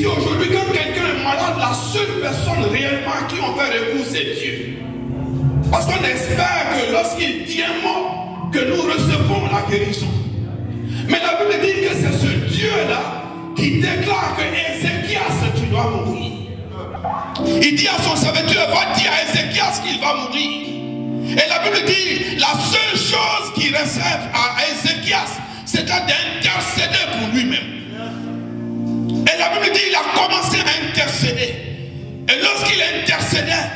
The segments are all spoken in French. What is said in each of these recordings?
Si aujourd'hui, quand quelqu'un est malade, la seule personne réellement à qui on fait recours, c'est Dieu. Parce qu'on espère que lorsqu'il dit un mot, que nous recevons la guérison. Mais la Bible dit que c'est ce Dieu-là qui déclare que Ézéchias, tu dois mourir. Il dit à son serviteur, va dire à Ézéchias qu'il va mourir. Et la Bible dit, la seule chose qu'il réserve à Ézéchias, c'était d'intercéder pour lui-même. Et la Bible dit, il a commencé à intercéder. Et lorsqu'il intercédait,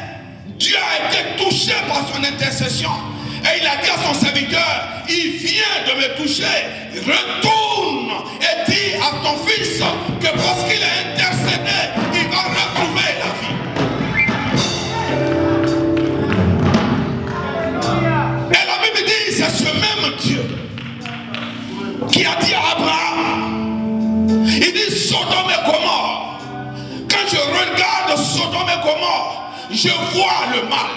Dieu a été touché par son intercession. Et il a dit à son serviteur, il vient de me toucher, retourne et dis à ton fils que parce qu'il a intercédé, il va retrouver la vie. Et la Bible dit, c'est ce même Dieu qui a dit à Abraham, il dit Sodome et Gomorrhe. Quand je regarde Sodome et Gomorrhe, je vois le mal.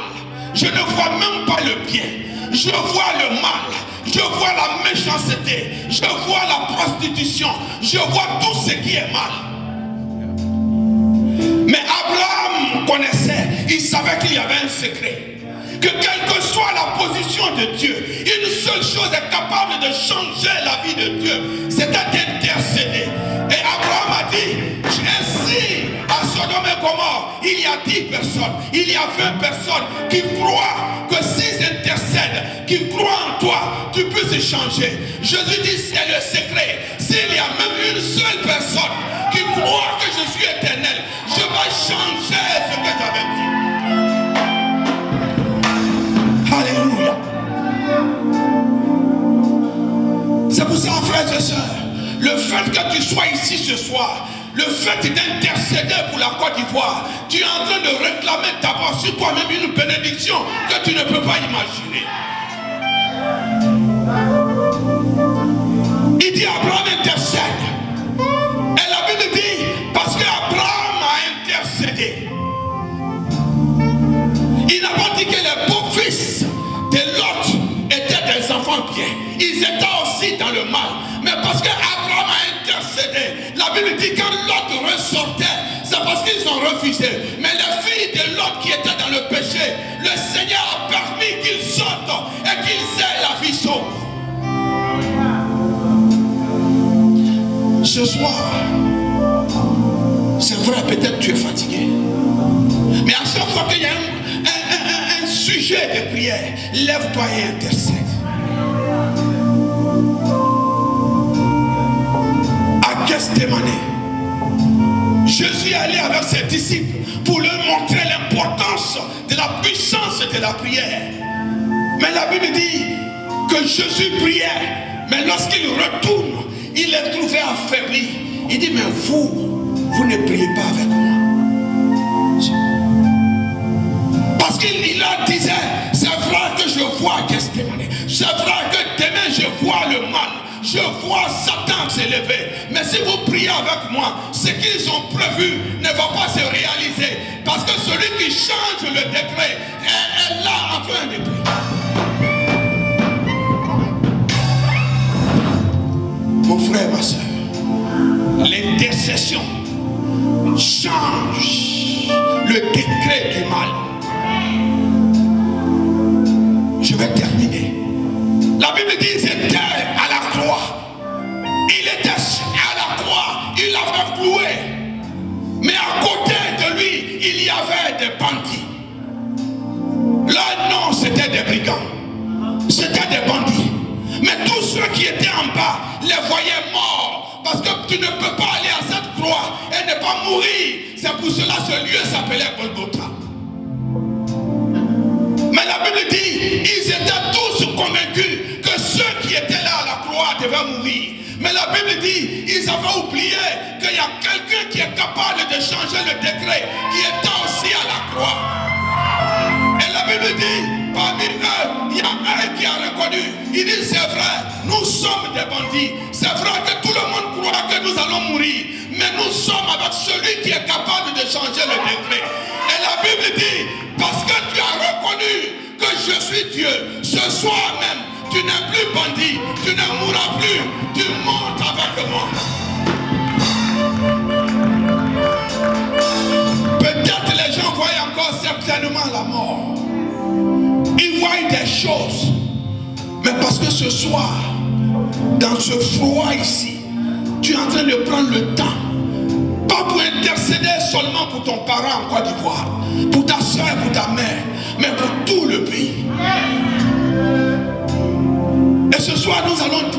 Je ne vois même pas le bien. Je vois le mal. Je vois la méchanceté. Je vois la prostitution. Je vois tout ce qui est mal. Mais Abraham connaissait. Il savait qu'il y avait un secret. Que quelle que soit la position de Dieu, une seule chose est capable de changer la vie de Dieu. C'était d'intercéder. Et Abraham a dit, ainsi à Sodome et Gomorrhe, il y a 10 personnes, il y a 20 personnes qui croient que s'ils intercèdent, qui croient en toi, tu peux se changer. Jésus dit, c'est le secret. S'il y a même une seule personne qui croit que je suis éternel, je vais changer ce que j'avais dit. Alléluia. C'est pour ça, frères et sœurs, le fait que tu sois ici ce soir, le fait d'intercéder pour la Côte d'Ivoire, tu es en train de réclamer d'abord sur toi-même une bénédiction que tu ne peux pas imaginer. Il dit Abraham intercède. Et la Bible dit, parce qu'Abraham a intercédé, il n'a pas dit que les beaux-fils de Lot étaient des enfants bien. Ils étaient aussi dans le mal. Mais parce qu'Abraham a intercédé, la Bible dit que quand Lot ressortait, c'est parce qu'ils ont refusé. Mais les filles de Lot qui étaient dans le péché, le Seigneur a permis qu'ils sortent et qu'ils aient la vie sauve. Ce soir, c'est vrai, peut-être tu es fatigué. Mais à chaque fois qu'il y a un sujet de prière, lève-toi et intercède. À Gethsémani, Jésus est allé avec ses disciples pour leur montrer l'importance de la puissance de la prière. Mais la Bible dit que Jésus priait, mais lorsqu'il retourne, il est trouvé affaibli. Il dit, mais vous ne priez pas avec moi. Parce qu'il leur disait, c'est vrai que je vois Gethsémani, c'est vrai que demain je vois le mal, je vois Satan s'élever. Mais si vous priez avec moi, ce qu'ils ont prévu ne va pas se réaliser. Parce que celui qui change le décret est là en train de prier. Mon frère, ma soeur, l'intercession change le décret du mal. Je vais terminer. La Bible dit qu'il était à la croix. Il était à la croix. Il avait cloué. Mais à côté de lui, il y avait des bandits. Là, non, c'était des brigands. C'était des bandits. Mais tous ceux qui étaient en bas les voyaient morts. Parce que tu ne peux pas aller à cette croix et ne pas mourir. C'est pour cela que ce lieu s'appelait Golgotha. Mais la Bible dit, ils étaient tous convaincus que ceux qui étaient là à la croix devaient mourir. Mais la Bible dit, ils avaient oublié qu'il y a quelqu'un qui est capable de changer le décret, qui était aussi à la croix. Et la Bible dit, parmi eux, il y a un qui a reconnu. Il dit, c'est vrai, nous sommes des bandits. C'est vrai que tout le monde croit que nous allons mourir. Mais nous sommes avec celui qui est capable de changer le décret. Et la Bible dit, parce que tu as reconnu que je suis Dieu, ce soir même, tu n'es plus bandit, tu ne mourras plus, tu montes avec moi. ce soir, dans ce froid ici, tu es en train de prendre le temps, pas pour intercéder seulement pour ton parent en Côte d'Ivoire, pour ta soeur, pour ta mère, mais pour tout le pays. Et ce soir, nous allons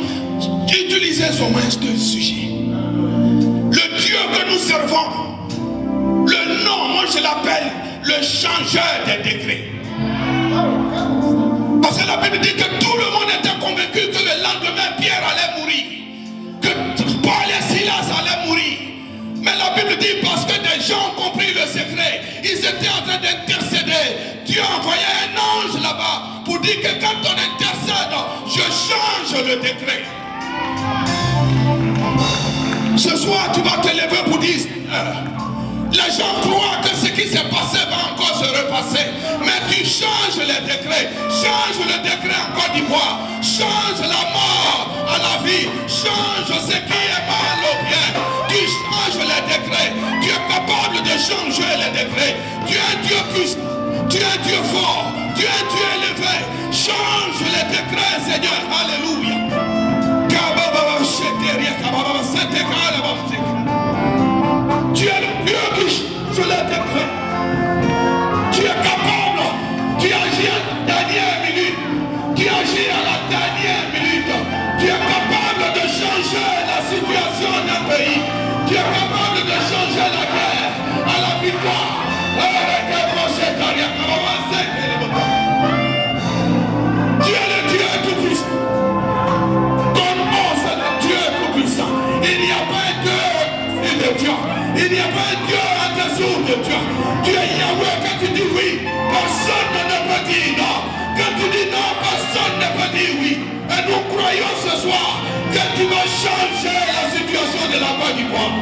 utiliser au moins ce sujet. Le Dieu que nous servons, le nom, moi je l'appelle le changeur des décrets. Parce que la Bible dit que tout le monde était convaincu que le lendemain Pierre allait mourir, que Paul et Silas allaient mourir. Mais la Bible dit parce que des gens ont compris le secret, ils étaient en train d'intercéder. Dieu a envoyé un ange là-bas pour dire que quand on intercède, je change le décret. Ce soir, tu vas te lever pour dire, les gens croient que ce qui s'est passé va encore se repasser. Mais tu changes les décrets. Change le décret en Côte d'Ivoire. Change la mort à la vie. Change ce qui est mal au bien. Tu changes les décrets. Tu es capable de changer les décrets. Tu es un Dieu puissant. Tu es un Dieu fort. Tu es un Dieu élevé. Change les décrets, Seigneur. Alléluia. Tu es le Dieu qui change les décrets. Tu es capable. Tu agis à la dernière minute. Tu agis à la dernière minute. Tu es capable de changer la situation d'un pays. Tu es capable de changer la guerre à la victoire. Tu es le Dieu tout-puissant. Ton nom c'est le Dieu tout-puissant. Il n'y a pas un Dieu de Dieu. Il n'y a pas un Dieu en dessous de Dieu. Tu es Yahweh. Quand tu dis oui, personne ne peut dire non. Quand tu dis non, personne ne peut dire oui. Et nous croyons ce soir que tu vas changer la situation de la Côte d'Ivoire.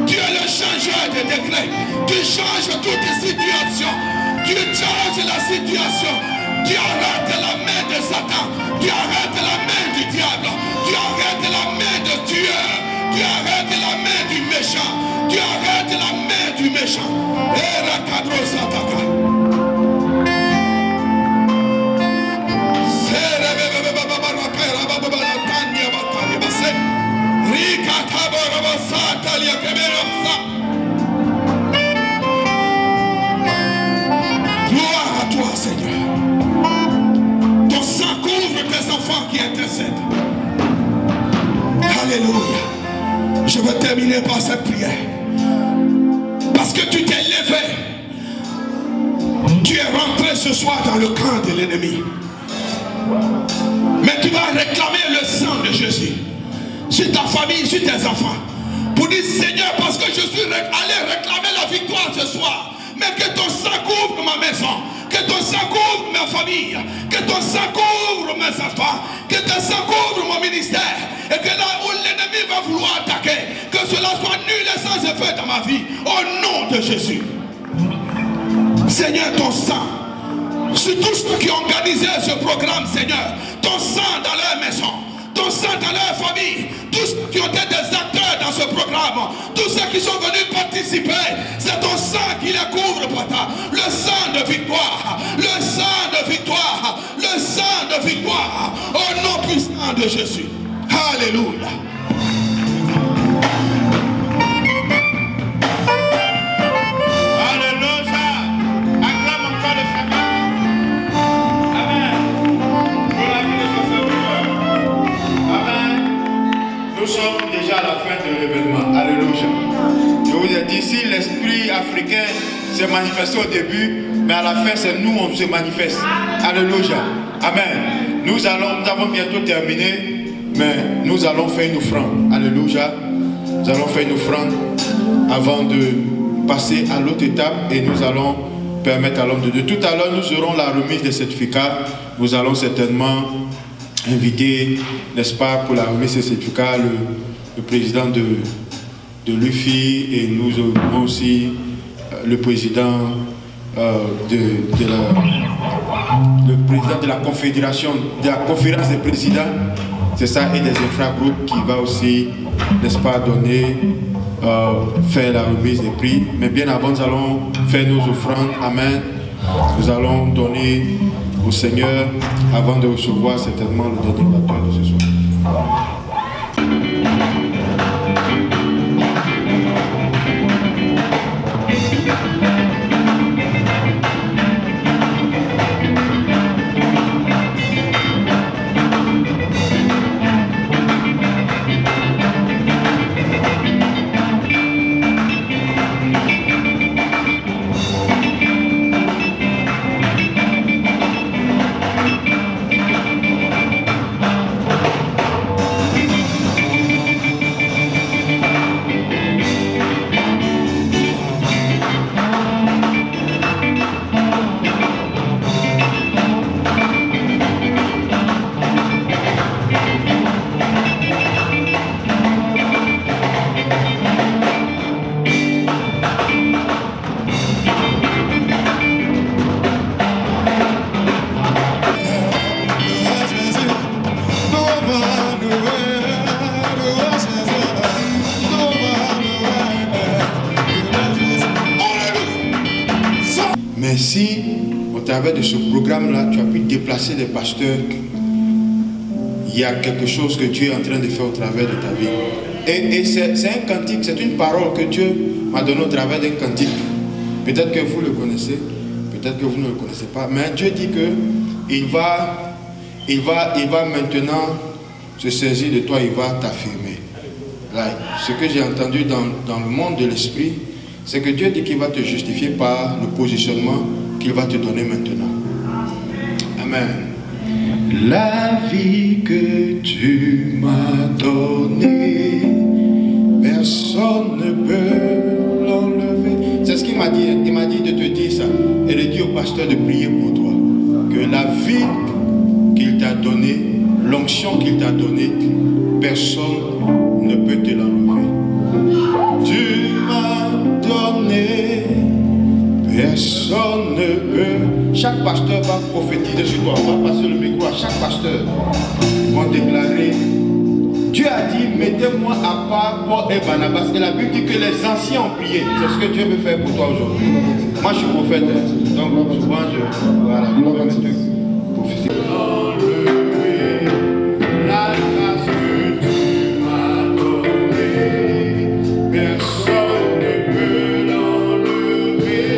Tu es le changeur de décret. Tu changes toute situation. Tu changes la situation. Tu arrêtes la main de Satan. Tu arrêtes la main du diable. Tu arrêtes la main de Dieu. Tu arrêtes la main du méchant. Tu arrêtes la main du méchant. Et la cadre Sataka. Gloire à toi, Seigneur. Ton sang couvre tes enfants qui intercèdent. Alléluia. Je veux terminer par cette prière. Parce que tu t'es levé. Tu es rentré ce soir dans le camp de l'ennemi. Mais tu vas réclamer le sang de Jésus sur ta famille, sur tes enfants. Pour dire Seigneur, parce que je suis allé réclamer la victoire ce soir. Mais que ton sang couvre ma maison. Que ton sang couvre ma famille. Que ton sang couvre mes enfants. Que ton sang couvre mon ministère. Et que là où l'ennemi va vouloir attaquer, que cela soit nul et sans effet dans ma vie. Au nom de Jésus. Seigneur, ton sang. Sur tous ceux qui ont organisé ce programme, Seigneur. Ton sang dans leur maison. Ton sang dans leur famille. Tous ceux qui ont été des acteurs dans ce programme. Tous ceux qui sont venus participer. C'est ton sang qui les couvre, Papa. Le sang de victoire. Le sang de victoire. Le sang de victoire. Au nom puissant de Jésus. Alléluia. Nous sommes déjà à la fin de l'événement. Alléluia. Je vous ai dit, si l'esprit africain s'est manifesté au début, mais à la fin, c'est nous, on se manifeste. Alléluia. Amen. Nous avons bientôt terminé, mais nous allons faire une offrande. Alléluia. Nous allons faire une offrande avant de passer à l'autre étape et nous allons permettre à l'homme de Dieu. Tout à l'heure, nous aurons la remise des certificats. Nous allons certainement inviter, n'est-ce pas, pour la remise des certificats, le président de l'UFI et nous aurons aussi le président le président de la confédération, de la conférence des présidents, c'est ça, et des infragroupes qui va aussi, n'est-ce pas, donner faire la remise des prix. Mais bien avant, nous allons faire nos offrandes. Amen. Nous allons donner au Seigneur avant de recevoir certainement le dernier baptême de ce soir. Mais si, au travers de ce programme-là, tu as pu déplacer des pasteurs, il y a quelque chose que Dieu est en train de faire au travers de ta vie. Et c'est un cantique, c'est une parole que Dieu m'a donnée au travers d'un cantique. Peut-être que vous le connaissez, peut-être que vous ne le connaissez pas. Mais Dieu dit qu'il va maintenant se saisir de toi, il va t'affirmer. Ce que j'ai entendu dans le monde de l'esprit, c'est que Dieu dit qu'il va te justifier par le positionnement qu'il va te donner maintenant. Amen. La vie que tu m'as donnée, personne ne peut l'enlever. C'est ce qu'il m'a dit. Il m'a dit de te dire ça et de dire au pasteur de prier pour toi. Que la vie qu'il t'a donnée, l'onction qu'il t'a donnée, personne ne peut te l'enlever. Tu m'as donné, personne ne peut. Chaque pasteur va prophétiser sur toi. On va passer le micro à chaque pasteur. Ils vont déclarer. Dieu a dit, mettez-moi à part Paul et Barnabas. Et la Bible dit que les anciens ont prié. C'est ce que Dieu veut faire pour toi aujourd'hui. Moi je suis prophète. Donc souvent voilà, je vais mettre prophétie. La grâce que tu m'as donnée, personne ne peut l'enlever.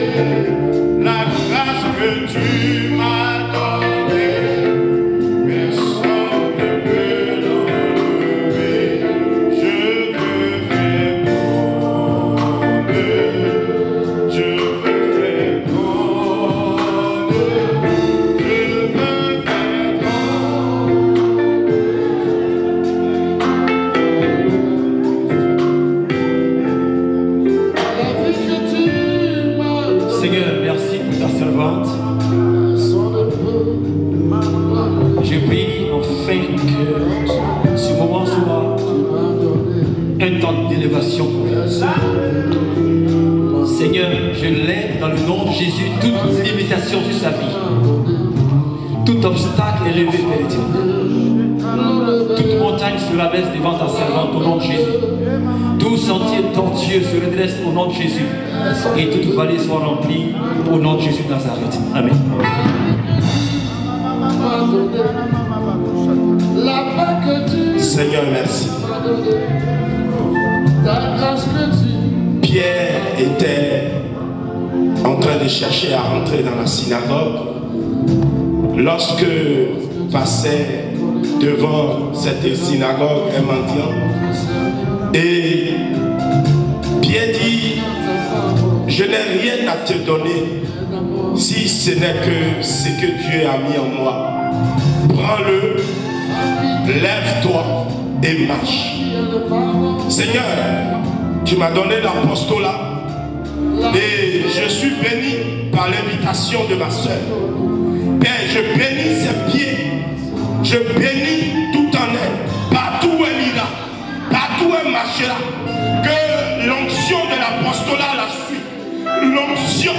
La grâce que tu m'as donnée, personne ne peut l'enlever. Je veux faire grande, je veux faire grande, je veux faire Seigneur, merci pour ta servante. Je prie enfin que ce moment soit un temps d'élévation pour elle. Seigneur, je lève dans le nom de Jésus toute limitation sur sa vie. Tout obstacle est levé, Père éternel. Toute montagne se rabaisse devant ta servante au nom de Jésus. Tout sentier tortueux se redresse au nom de Jésus. Et toute vallée soit remplie au nom de Jésus de Nazareth. Amen. Seigneur, merci. Pierre était en train de chercher à rentrer dans la synagogue lorsque passait devant cette synagogue un mendiant. Et Pierre dit, je n'ai rien à te donner si ce n'est que ce que Dieu a mis en moi. Prends-le, lève-toi et marche. Seigneur, tu m'as donné l'apostolat et je suis béni par l'invitation de ma soeur. Père, je bénis ses pieds, je bénis tout en elle, partout où elle ira, partout où elle marchera, que l'onction de l'apostolat la suit, l'onction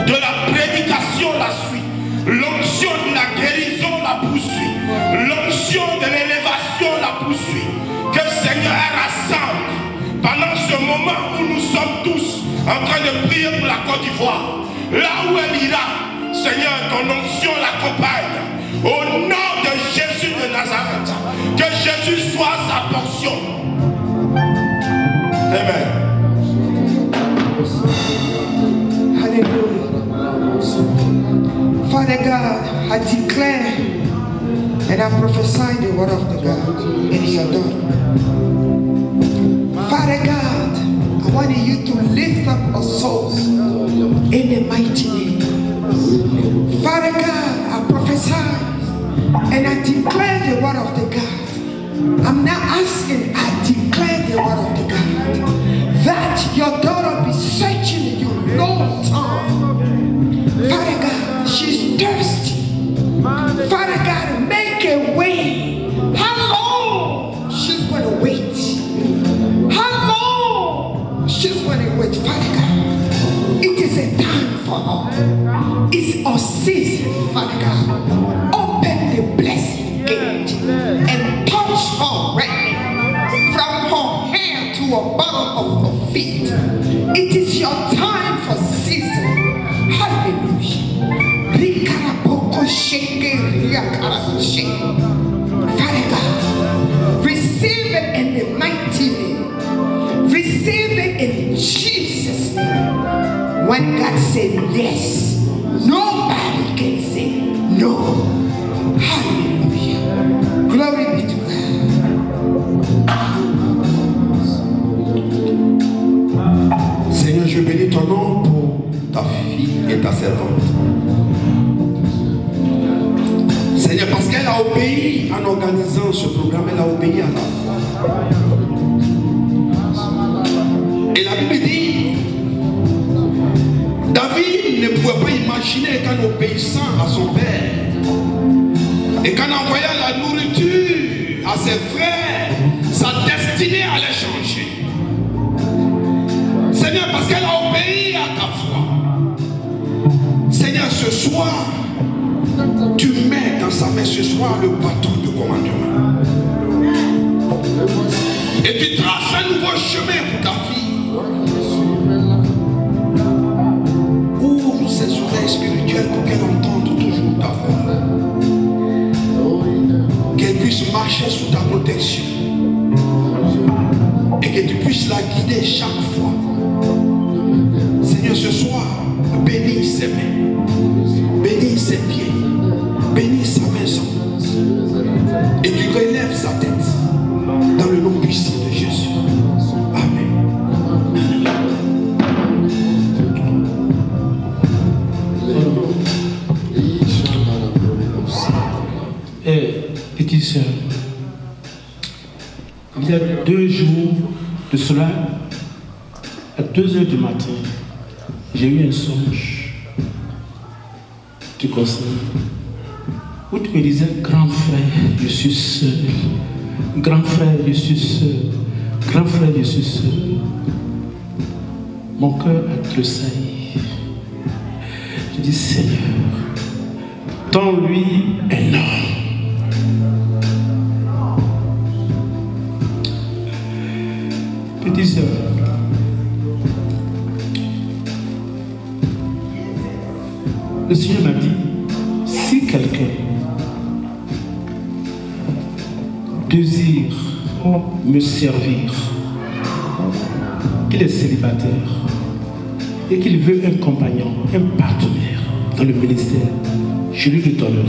de la prédication la suit, l'onction de la guérison la poursuit, l'onction de l'élévation la poursuit. Que le Seigneur rassemble pendant ce moment Seigneur, ton onction l'accompagne. Au nom de Jésus de Nazareth, que Jésus soit sa portion. Amen. Hallelujah. Father God, I declare and I prophesy the word of the God in your daughter. Father God, I want you to lift up our souls in the mighty name. Father God, I prophesy and I declare the word of the God. I'm not asking, I declare the word of the God. That your daughter be searching you long time. Father God, she's thirsty. Father God, make a way. How long she's going to wait? How long she's going to wait? Father God, it is a time for her. It's a season, Father God. Open the blessing gate and touch her right now. From her hair to the bottom of her feet. It is your time for season. Hallelujah. Father God, receive it in the mighty name. Receive it in Jesus' name. When God said yes, nobody can say no. Hallelujah. Glory be to God. Seigneur, je bénis ton nom pour ta fille et ta servante. Seigneur, parce qu'elle a obéi en organisant ce programme, elle a obéi à la foi. Et la Bible dit, David ne pouvait pas imaginer qu'en obéissant à son père et qu'en envoyant la nourriture à ses frères, sa destinée allait changer. Seigneur, parce qu'elle a obéi à ta foi. Seigneur, ce soir, tu mets dans sa main ce soir le bâton de commandement. Et tu traces un nouveau chemin pour ta fille. Ouvre ses oreilles spirituelles pour qu'elle entende toujours ta voix. Qu'elle puisse marcher sous ta protection. Et que tu puisses la guider chaque fois. Seigneur, ce soir, bénis ses mains. Bénis ses pieds. Bénis sa maison et tu relèves sa tête dans le nom puissant de Jésus. Amen. Petite sœur, il y a 2 jours de cela, à 2 heures du matin, j'ai eu un songe. Tu consommes. Où tu me disais, grand frère, je suis seul. Grand frère, je suis seul. Grand frère, je suis seul. Mon cœur a tressailli. Je dis, Seigneur, donne-lui un homme. Petite sœur, le Seigneur m'a dit, si quelqu'un désire me servir, qu'il est célibataire et qu'il veut un compagnon, un partenaire dans le ministère, je lui donnerai.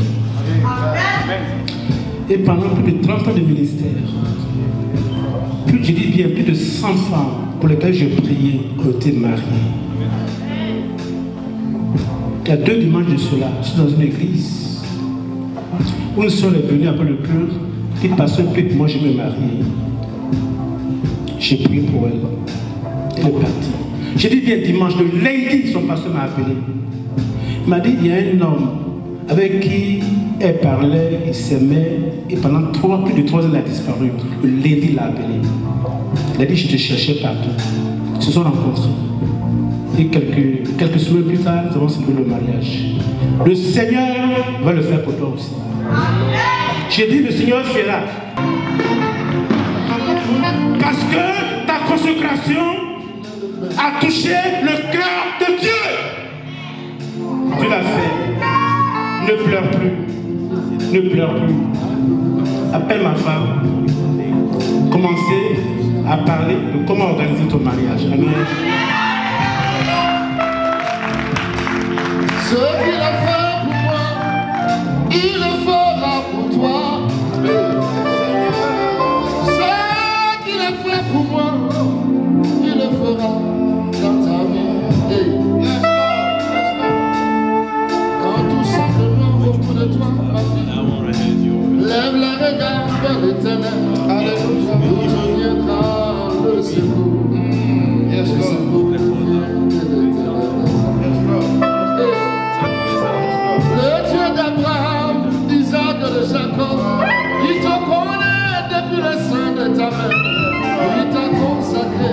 Et pendant plus de 30 ans de ministère, plus je dis bien, plus de 100 femmes pour lesquelles je priais ont été mariées. Il y a 2 dimanches de cela, je suis dans une église où une soeur est venue après le cœur, qui passe un peu que moi je me marie. J'ai prié pour elle. Elle est partie. J'ai dit bien dimanche, le lundi, son pasteur m'a appelé. Il m'a dit, il y a un homme avec qui elle parlait, il s'aimait, et pendant plus de 3 ans, il a disparu. Le lundi, il l'a appelé. Il a dit, je te cherchais partout. Ils se sont rencontrés. Et quelques semaines plus tard, nous avons célébré le mariage. Le Seigneur va le faire pour toi aussi. J'ai dit, le Seigneur fera. Parce que ta consécration a touché le cœur de Dieu. Tu l'as fait. Ne pleure plus. Ne pleure plus. Appelle ma femme. Commencez à parler de comment organiser ton mariage. Amen. Ce qu'il a fait pour moi, il le fera pour toi. Ce qu'il a fait pour moi, il le fera dans ta vie. Hey. Quand tout semble noir autour de toi, ma fille, lève la regard vers l'éternel. Alléluia, il reviendra le secours. Yes, Lord. Le Dieu d'Abraham, d'Isaac et de Jacob, il te connaît depuis le sein de ta mère. Il t'a consacré,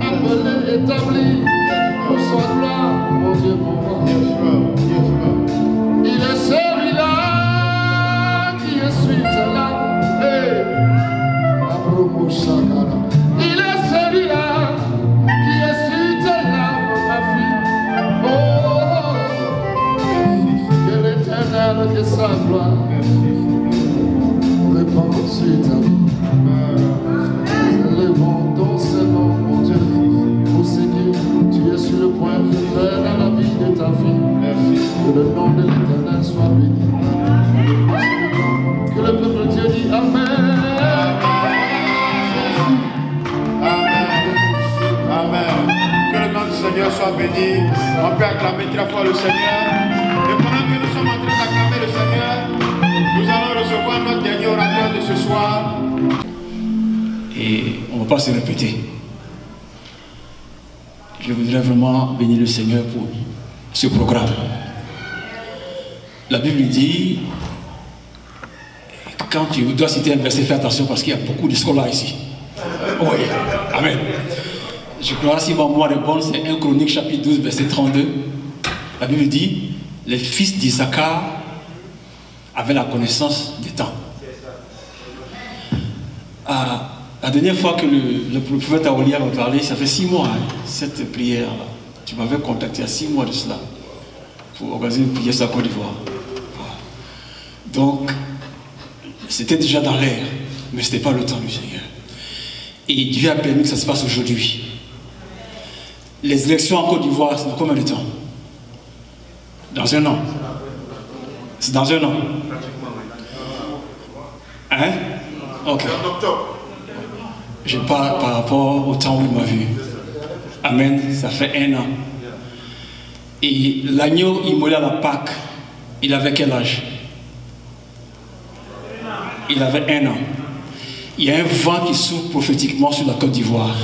appelé, établi pour son gloire, mon Dieu, mon roi. Il est celui-là qui est celui-là. Il est celui-là qui est celui-là, ma fille. Oh, que l'Éternel, que sa gloire répand sur ta vie. Élevons ton Seigneur, mon Dieu, pour ce que tu es sur le point de faire dans la vie de ta fille. Que le nom de l'Éternel soit béni. Que le peuple de Dieu dit Amen. Amen. Que le nom du Seigneur soit béni. On peut acclamer très fort le Seigneur. Et pendant que nous sommes en train d'acclamer le Seigneur, nous allons recevoir notre dernier orateur de ce soir. Et on ne va pas se répéter. Je voudrais vraiment bénir le Seigneur pour ce programme. La Bible dit, quand tu dois citer un verset, fais attention parce qu'il y a beaucoup de scolaires ici. Oui, Amen. Je crois, si ma mémoire est bonne, c'est 1 Chronique chapitre 12, verset 32. La Bible dit, les fils d'Issachar avaient la connaissance des temps. La dernière fois que le prophète Aolia m'a parlé, ça fait 6 mois, cette prière-là. Tu m'avais contacté il y a 6 mois de cela pour organiser une prière sur la Côte d'Ivoire. Donc, c'était déjà dans l'air, mais ce n'était pas le temps du Seigneur. Et Dieu a permis que ça se passe aujourd'hui. Les élections en Côte d'Ivoire, c'est dans combien de temps? Dans 1 an. C'est dans 1 an. Hein? Ok. Je parle par rapport au temps où il m'a vu. Amen. Ça fait 1 an. Et l'agneau immolé à la Pâque, il avait quel âge? Il avait 1 an. Il y a un vent qui souffle prophétiquement sur la Côte d'Ivoire.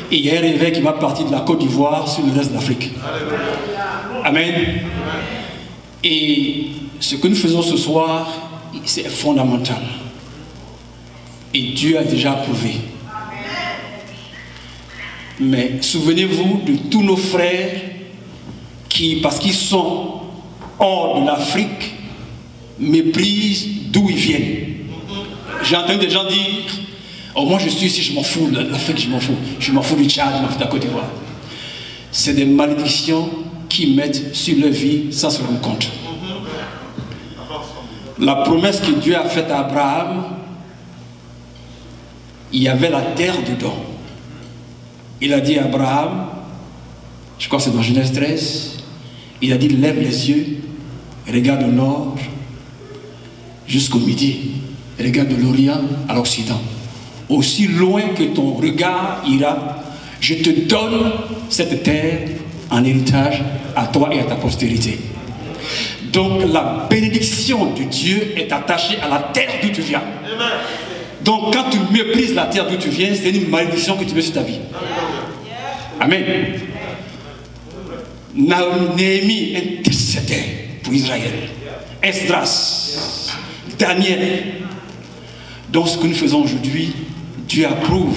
Et il y a un réveil qui va partir de la Côte d'Ivoire sur le reste d'Afrique. Amen. Et ce que nous faisons ce soir, c'est fondamental. Et Dieu a déjà approuvé. Mais souvenez-vous de tous nos frères qui, parce qu'ils sont hors de l'Afrique, méprisent d'où ils viennent. J'ai entendu des gens dire, oh moi je suis ici, je m'en fous, l'Afrique je m'en fous du Tchad, je m'en fous de la Côte d'Ivoire. C'est des malédictions qui mettent sur leur vie sans se rendre compte. La promesse que Dieu a faite à Abraham, il y avait la terre dedans. Il a dit à Abraham, je crois que c'est dans Genèse 13, il a dit lève les yeux, regarde au nord jusqu'au midi, regarde de l'Orient à l'Occident. Aussi loin que ton regard ira, je te donne cette terre en héritage à toi et à ta postérité. Donc la bénédiction de Dieu est attachée à la terre d'où tu viens. Donc quand tu méprises la terre d'où tu viens, c'est une malédiction que tu mets sur ta vie. Amen. Néhémie intercédait pour Israël. Esdras, Daniel. Donc ce que nous faisons aujourd'hui, Dieu approuve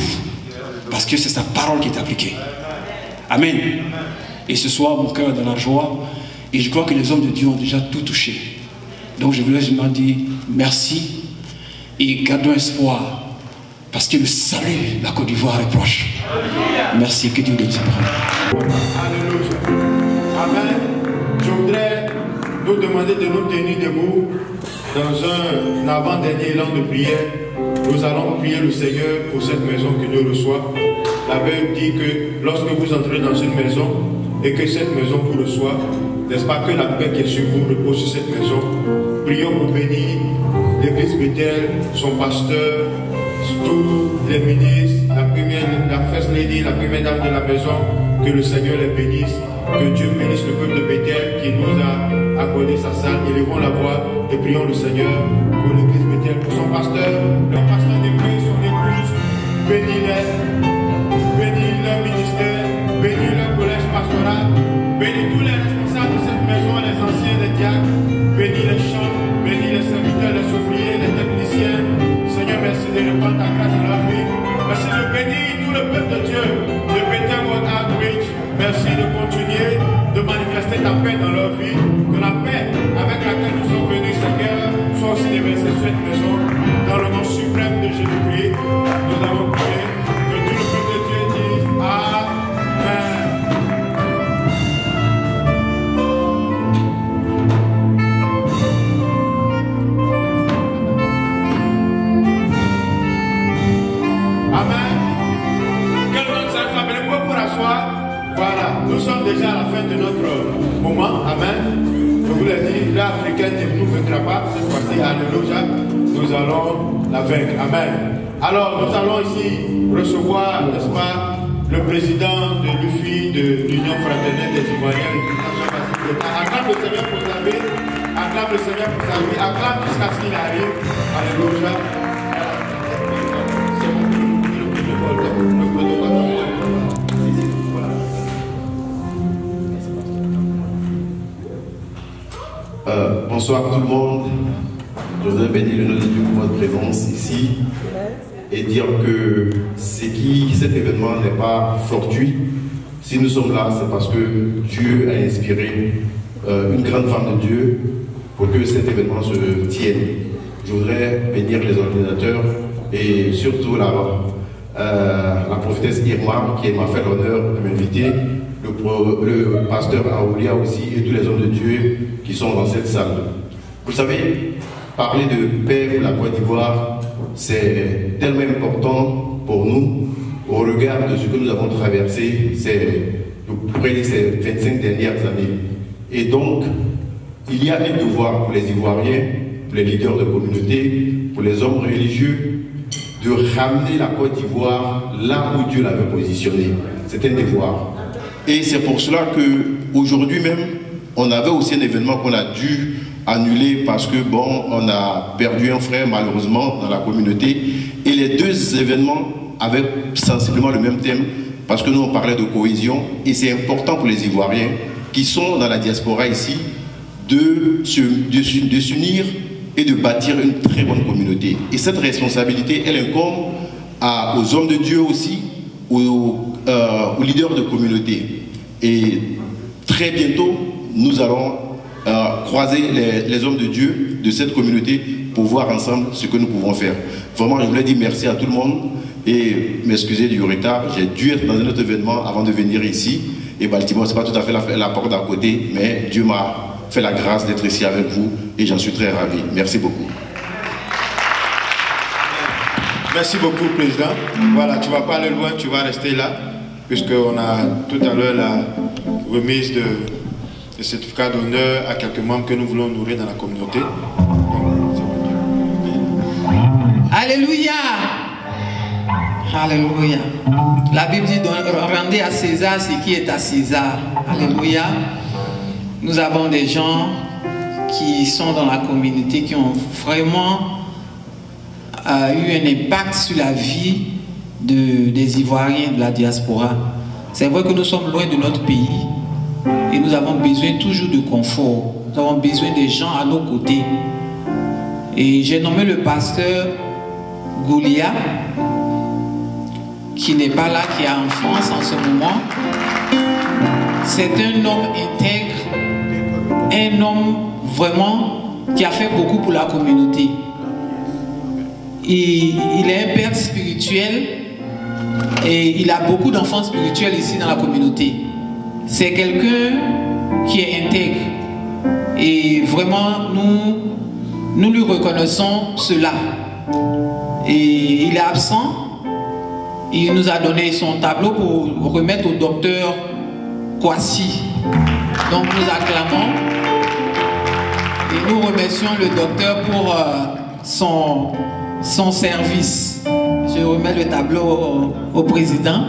parce que c'est sa parole qui est appliquée. Amen. Et ce soir, mon cœur est dans la joie et je crois que les hommes de Dieu ont déjà tout touché. Donc je voulais seulement dire merci et gardons espoir parce que le salut de la Côte d'Ivoire est proche. Merci, que Dieu bénisse. Alléluia. Amen. Je voudrais nous demander de nous tenir debout dans un avant-dernier élan de prière. Nous allons prier le Seigneur pour cette maison qui nous reçoit. La Bible dit que lorsque vous entrez dans une maison et que cette maison vous reçoit, n'est-ce pas que la paix qui est sur vous repose sur cette maison? Prions pour bénir l'église Bethel, son pasteur, tous les ministres, la first lady, la première dame de la maison, que le Seigneur les bénisse, que Dieu bénisse le peuple de Bethel qui nous a accordé sa salle. Élevons la voix et prions le Seigneur pour l'église Bethel, pour son pasteur, le pasteur d'église, son épouse, bénis-les, bénis leur ministère, bénis leur collège pastoral, bénis tous les responsables de cette maison, les anciens, les diacres, bénis les chants, bénis les serviteurs, les ouvriers, les techniciens. Seigneur, merci de répandre ta grâce dans leur vie. Merci de bénir tout le peuple de Dieu, de Bethel World Outreach. Merci de continuer de manifester ta paix dans leur vie. Que la paix avec laquelle nous sommes venus, Seigneur, soit aussi déversée sur cette maison. Dans le nom suprême de Jésus-Christ, nous avons prié. Que tout le peuple de Dieu dise Amen. Voilà, nous sommes déjà à la fin de notre moment. Amen. Je vous l'ai dit, l'Africaine ne nous vaincra pas. Cette fois-ci, alléluia, nous allons la vaincre. Amen. Alors, nous allons ici recevoir, n'est-ce pas, le président de l'UFI, de l'Union fraternelle des Ivoiriens, le président Jean-Baptiste Keita. Acclame le Seigneur pour sa vie. Acclame le Seigneur pour sa vie. Acclame jusqu'à ce qu'il arrive. Alléluia. Bonsoir tout le monde. Je voudrais bénir le nom de Dieu pour votre présence ici et dire que cet événement n'est pas fortuit. Si nous sommes là, c'est parce que Dieu a inspiré une grande femme de Dieu pour que cet événement se tienne. Je voudrais bénir les organisateurs et surtout la prophétesse Irma qui m'a fait l'honneur de m'inviter, le pasteur Aoulia aussi et tous les hommes de Dieu qui sont dans cette salle. Vous savez, parler de paix pour la Côte d'Ivoire, c'est tellement important pour nous au regard de ce que nous avons traversé près de ces 25 dernières années. Et donc, il y a un devoir pour les Ivoiriens, pour les leaders de communauté, pour les hommes religieux, de ramener la Côte d'Ivoire là où Dieu l'avait positionnée. C'est un devoir. Et c'est pour cela qu'aujourd'hui même, on avait aussi un événement qu'on a dû annuler parce que, bon, on a perdu un frère malheureusement dans la communauté. Et les deux événements avaient sensiblement le même thème parce que nous, on parlait de cohésion. Et c'est important pour les Ivoiriens qui sont dans la diaspora ici de s'unir et de bâtir une très bonne communauté. Et cette responsabilité, elle incombe aux hommes de Dieu aussi, aux leaders de communauté. Et très bientôt, nous allons croiser les hommes de Dieu de cette communauté pour voir ensemble ce que nous pouvons faire. Vraiment, je voulais dire merci à tout le monde et m'excuser du retard. J'ai dû être dans un autre événement avant de venir ici. Et Baltimore, ce n'est pas tout à fait la porte d'à côté, mais Dieu m'a fait la grâce d'être ici avec vous et j'en suis très ravi. Merci beaucoup. Merci beaucoup, Président. Voilà, tu ne vas pas aller loin, tu vas rester là, puisqu'on a tout à l'heure la remise de certificat d'honneur à quelques membres que nous voulons nourrir dans la communauté. Alléluia. Alléluia. La Bible dit, rendez à César ce qui est à César. Alléluia. Nous avons des gens qui sont dans la communauté, qui ont vraiment eu un impact sur la vie des Ivoiriens de la diaspora. C'est vrai que nous sommes loin de notre pays et nous avons besoin toujours de confort. Nous avons besoin des gens à nos côtés. Et j'ai nommé le pasteur Goulia, qui n'est pas là, qui est en France en ce moment. C'est un homme intègre, un homme vraiment qui a fait beaucoup pour la communauté. Il est un père spirituel et il a beaucoup d'enfants spirituels ici dans la communauté. C'est quelqu'un qui est intègre Et vraiment, nous lui reconnaissons cela. Et il est absent. Il nous a donné son tableau pour remettre au docteur Kwasi. Donc nous acclamons et nous remercions le docteur pour son service. Je remets le tableau au président.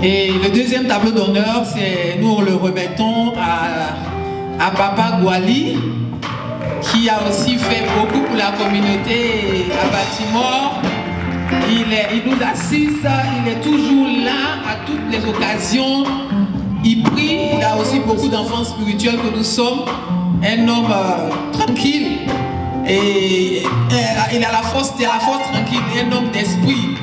Et le deuxième tableau d'honneur, nous le remettons à Papa Gwali, qui a aussi fait beaucoup pour la communauté à Baltimore. Il nous assiste, il est toujours là à toutes les occasions. Il prie, il a aussi beaucoup d'enfants spirituels que nous sommes. Un homme tranquille. Et il a la force tranquille, un homme d'esprit.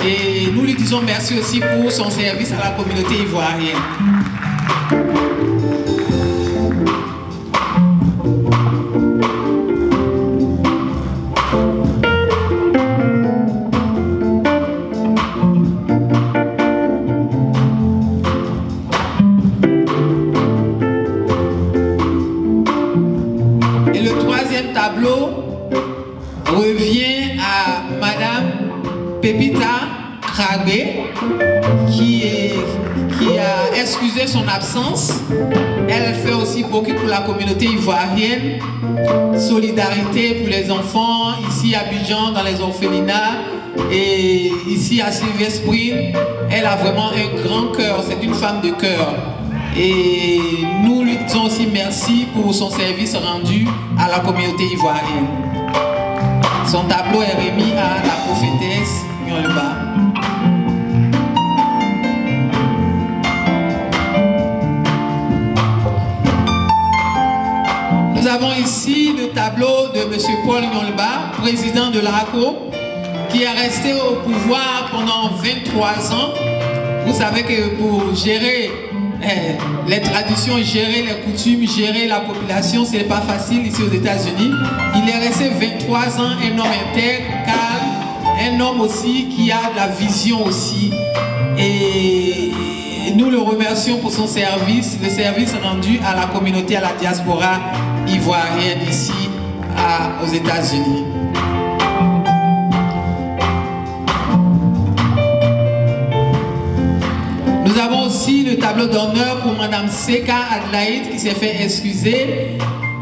Et nous lui disons merci aussi pour son service à la communauté ivoirienne. Et le troisième tableau revient à Madame Pépita Kragé, qui a excusé son absence. Elle fait aussi beaucoup pour la communauté ivoirienne. Solidarité pour les enfants, ici à Abidjan, dans les orphelinats, et ici à Silver Spring. Elle a vraiment un grand cœur, c'est une femme de cœur. Et nous lui disons aussi merci pour son service rendu à la communauté ivoirienne. Son tableau est remis à la prophétesse Nyolba. Nous avons ici le tableau de M. Paul Nyolba, président de l'ARACO, qui est resté au pouvoir pendant 23 ans. Vous savez que pour gérer les traditions, gérer les coutumes, gérer la population, ce n'est pas facile ici aux États-Unis. Il est resté 23 ans, un homme intègre, calme, un homme aussi qui a de la vision aussi. Et nous le remercions pour son service, le service rendu à la communauté, à la diaspora ivoirienne ici aux États-Unis. Nous avons aussi le tableau d'honneur pour Madame Seka Adelaide qui s'est fait excuser.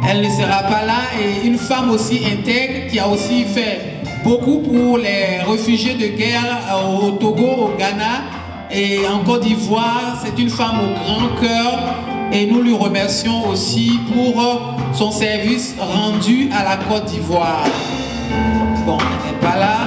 Elle ne sera pas là. Et une femme aussi intègre qui a aussi fait beaucoup pour les réfugiés de guerre au Togo, au Ghana et en Côte d'Ivoire. C'est une femme au grand cœur et nous lui remercions aussi pour son service rendu à la Côte d'Ivoire. Bon, elle n'est pas là.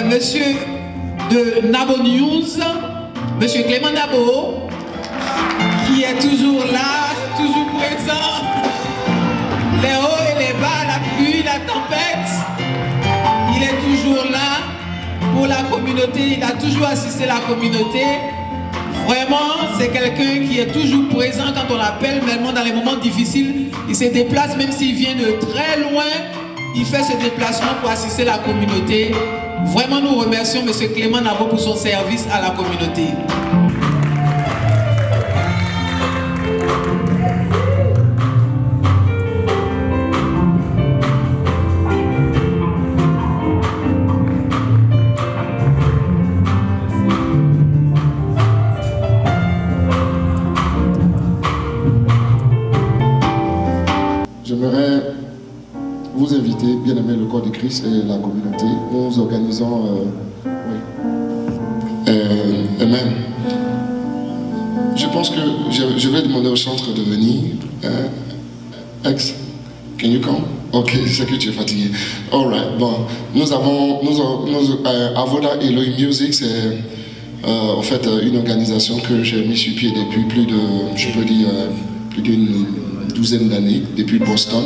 Monsieur de Nabo News, Monsieur Clément Nabo, qui est toujours là, toujours présent. Les hauts et les bas, la pluie, la tempête, il est toujours là pour la communauté, il a toujours assisté la communauté. Vraiment, c'est quelqu'un qui est toujours présent quand on l'appelle, même dans les moments difficiles. Il se déplace, même s'il vient de très loin, il fait ce déplacement pour assister la communauté. Vraiment, nous remercions M. Clément Nabo pour son service à la communauté. J'aimerais vous inviter, bien aimé le corps de Christ et la communauté. Nous organisons Amen. Je pense que je vais demander au chantre de venir. Ex, can you come? Ok, je sais que tu es fatigué. Alright, bon. Nous avons Avoda Elohim Music, c'est en fait une organisation que j'ai mis sur pied depuis plus d'une douzaine d'années, depuis Boston.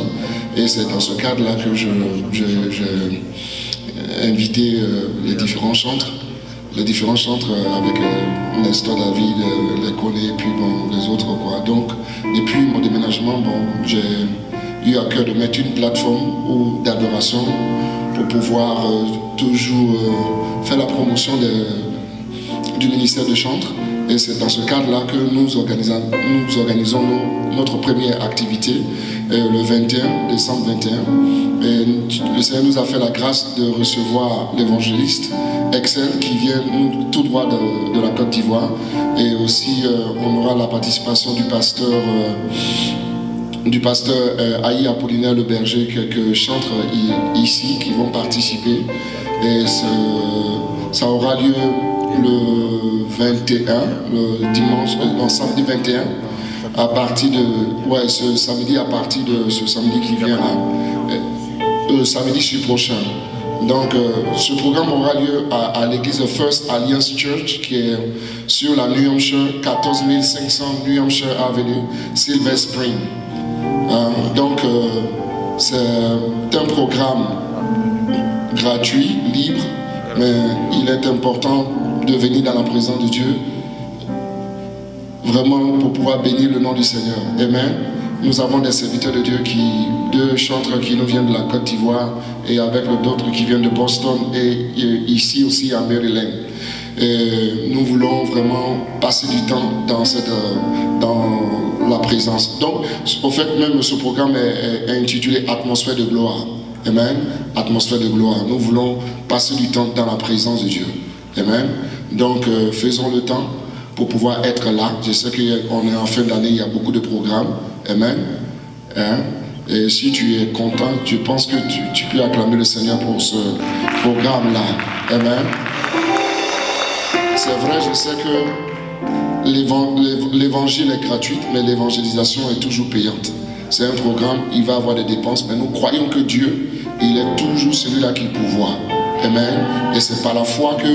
Et c'est dans ce cadre-là que j'ai invité les différents chantres. Avec Nestor David, les connaît, et puis bon, les autres quoi. Donc, depuis mon déménagement, bon, j'ai eu à cœur de mettre une plateforme d'adoration pour pouvoir toujours faire la promotion du ministère de chantre. Et c'est dans ce cadre-là que nous organisons notre première activité le 21 décembre 21. Et le Seigneur nous a fait la grâce de recevoir l'évangéliste Excel qui vient tout droit de la Côte d'Ivoire. Et aussi on aura la participation du pasteur Aïe Apollinaire Le Berger, quelques chantres ici qui vont participer. Et ça aura lieu le 21, le dimanche, samedi 21, à partir de, ce samedi qui vient là, le samedi prochain. Donc ce programme aura lieu à l'église First Alliance Church qui est sur la New Hampshire, 14500 New Hampshire Avenue, Silver Spring. Donc c'est un programme gratuit, libre, mais il est important de venir dans la présence de Dieu, vraiment pour pouvoir bénir le nom du Seigneur. Amen. Nous avons des serviteurs de Dieu, deux chantres qui nous viennent de la Côte d'Ivoire et avec d'autres qui viennent de Boston et ici aussi à Maryland. Et nous voulons vraiment passer du temps dans la présence. Donc, au fait, même ce programme est intitulé Atmosphère de gloire. Amen. Atmosphère de gloire. Nous voulons passer du temps dans la présence de Dieu. Amen. Donc, faisons le temps pour pouvoir être là. Je sais qu'on est en fin d'année, il y a beaucoup de programmes. Amen. Et si tu es content, je pense que tu peux acclamer le Seigneur pour ce programme-là. Amen. C'est vrai, je sais que l'évangile est gratuit, mais l'évangélisation est toujours payante. C'est un programme, il va avoir des dépenses, mais nous croyons que Dieu, il est toujours celui-là qui pourvoit. Amen. Et c'est par la foi que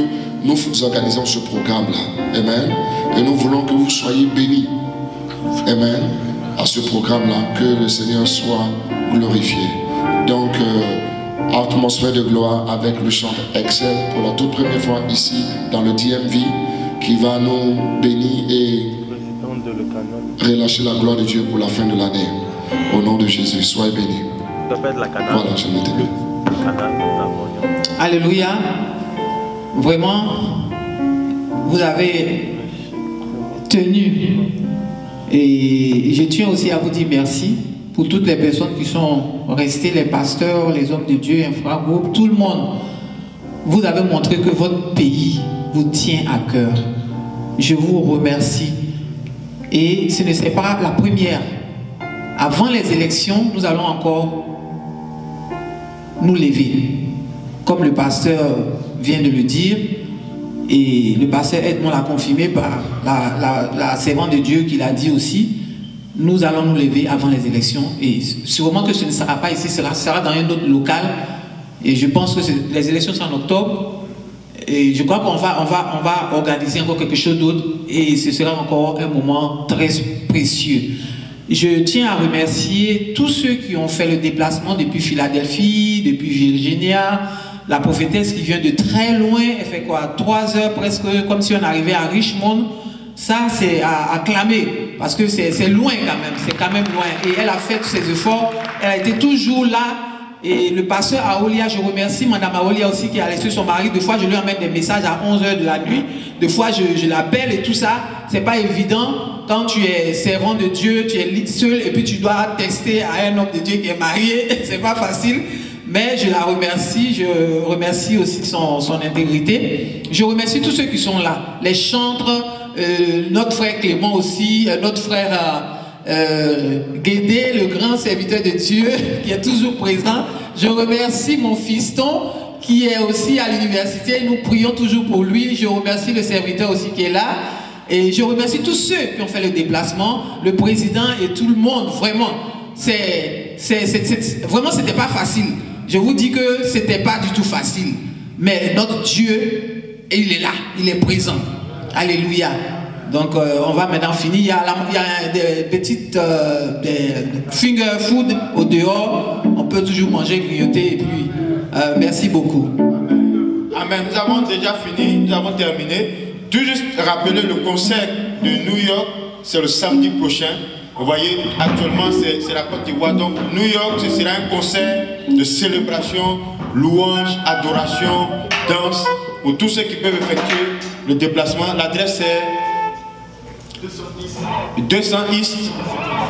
nous organisons ce programme-là. Amen. Et nous voulons que vous soyez bénis. Amen. À ce programme-là, que le Seigneur soit glorifié. Donc, atmosphère de gloire avec le chant Excel pour la toute première fois ici dans le DMV qui va nous bénir et relâcher la gloire de Dieu pour la fin de l'année. Au nom de Jésus, soyez bénis. Voilà, je me termine. Alléluia. Vraiment, vous avez tenu. Et je tiens aussi à vous dire merci pour toutes les personnes qui sont restées, les pasteurs, les hommes de Dieu, infragroupes, tout le monde. Vous avez montré que votre pays vous tient à cœur. Je vous remercie. Et ce n'est pas la première. Avant les élections, nous allons encore nous lever. Comme le pasteur vient de le dire, et le pasteur Edmond l'a confirmé par la servante de Dieu qui l'a dit aussi, nous allons nous lever avant les élections. Et sûrement que ce ne sera pas ici, ce sera dans un autre local. Et je pense que les élections sont en octobre. Et je crois qu'on va organiser encore quelque chose d'autre. Et ce sera encore un moment très précieux. Je tiens à remercier tous ceux qui ont fait le déplacement depuis Philadelphie, depuis Virginia. La prophétesse qui vient de très loin, elle fait quoi, 3 heures presque, comme si on arrivait à Richmond. Ça, c'est à acclamer, parce que c'est loin quand même, c'est quand même loin. Et elle a fait tous ses efforts, elle a été toujours là. Et le pasteur Aolia, je remercie Madame Aolia aussi qui a laissé son mari. Des fois, je lui emmène des messages à 11 h de la nuit. Des fois, je l'appelle et tout ça. C'est pas évident quand tu es servant de Dieu, tu es seul et puis tu dois tester à un homme de Dieu qui est marié. C'est pas facile. Mais je la remercie, je remercie aussi son intégrité. Je remercie tous ceux qui sont là, les chantres, notre frère Clément aussi, notre frère Guédé, le grand serviteur de Dieu qui est toujours présent. Je remercie mon fiston qui est aussi à l'université. Nous prions toujours pour lui. Je remercie le serviteur aussi qui est là. Et je remercie tous ceux qui ont fait le déplacement, le président et tout le monde. Vraiment, vraiment, c'était pas facile. Je vous dis que c'était pas du tout facile. Mais notre Dieu, il est là, il est présent. Alléluia. Donc, on va maintenant finir. Il y a des petites finger food au dehors. On peut toujours manger, grignoter. Et puis, merci beaucoup. Amen. Nous avons déjà fini, nous avons terminé. Tout juste rappeler le concert de New York, c'est le samedi prochain. Vous voyez, actuellement, c'est la Côte d'Ivoire. Donc, New York, ce sera un concert de célébration, louange, adoration, danse, pour tous ceux qui peuvent effectuer le déplacement. L'adresse est 200 East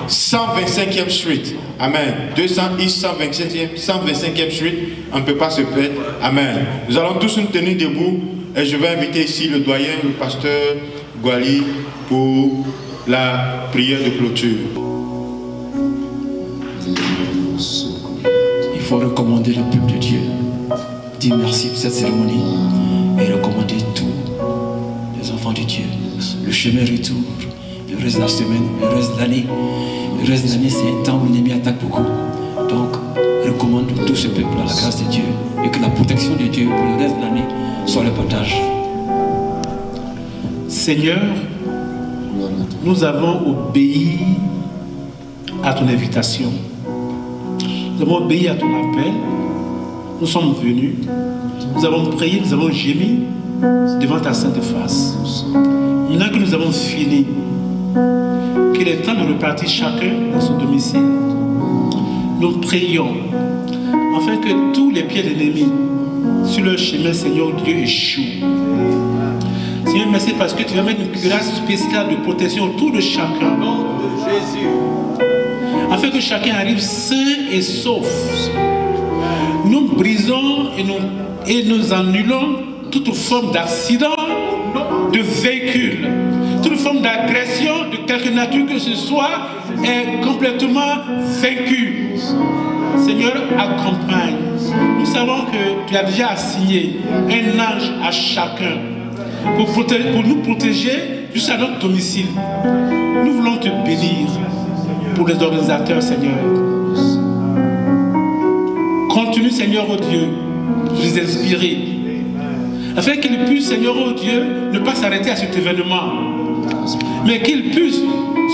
125e Street. Amen. 200 East 125e Street. On ne peut pas se perdre. Amen. Nous allons tous nous tenir debout et je vais inviter ici le doyen, le pasteur Gwali, pour la prière de clôture. Il faut recommander le peuple de Dieu. Dire merci pour cette cérémonie et recommander tous les enfants de Dieu. Le chemin retour, le reste de la semaine, le reste de l'année. Le reste de l'année, c'est un temps où l'ennemi attaque beaucoup. Donc, recommande tout ce peuple à la grâce de Dieu et que la protection de Dieu pour le reste de l'année soit le partage. Seigneur, nous avons obéi à ton invitation. Nous avons obéi à ton appel. Nous sommes venus. Nous avons prié, nous avons gémi devant ta sainte face. Maintenant que nous avons fini, qu'il est temps de repartir chacun dans son domicile, nous prions afin que tous les pieds de l'ennemi sur leur chemin, Seigneur Dieu, échouent. Seigneur, merci parce que tu vas mettre une grâce spéciale de protection autour de chacun. Afin que chacun arrive sain et sauf. Nous brisons et nous annulons toute forme d'accident de véhicule, toute forme d'agression de quelque nature que ce soit est complètement vaincue. Seigneur, accompagne. Nous savons que tu as déjà assigné un ange à chacun pour nous protéger jusqu'à notre domicile. Nous voulons te bénir pour les organisateurs, Seigneur. Continue, Seigneur, oh Dieu, de les inspirer, afin qu'ils puissent, Seigneur, oh Dieu, ne pas s'arrêter à cet événement, mais qu'ils puissent,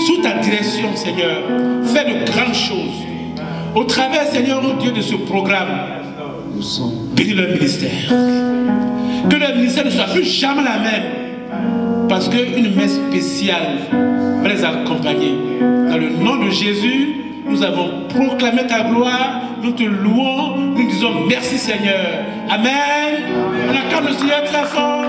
sous ta direction, Seigneur, faire de grandes choses. Au travers, Seigneur, oh Dieu, de ce programme, bénis leur ministère. Que leur ministère ne soit plus jamais la même, parce qu'une main spéciale va les accompagner. Dans le nom de Jésus, nous avons proclamé ta gloire, nous te louons, nous disons merci Seigneur. Amen. On acclame le Seigneur très fort.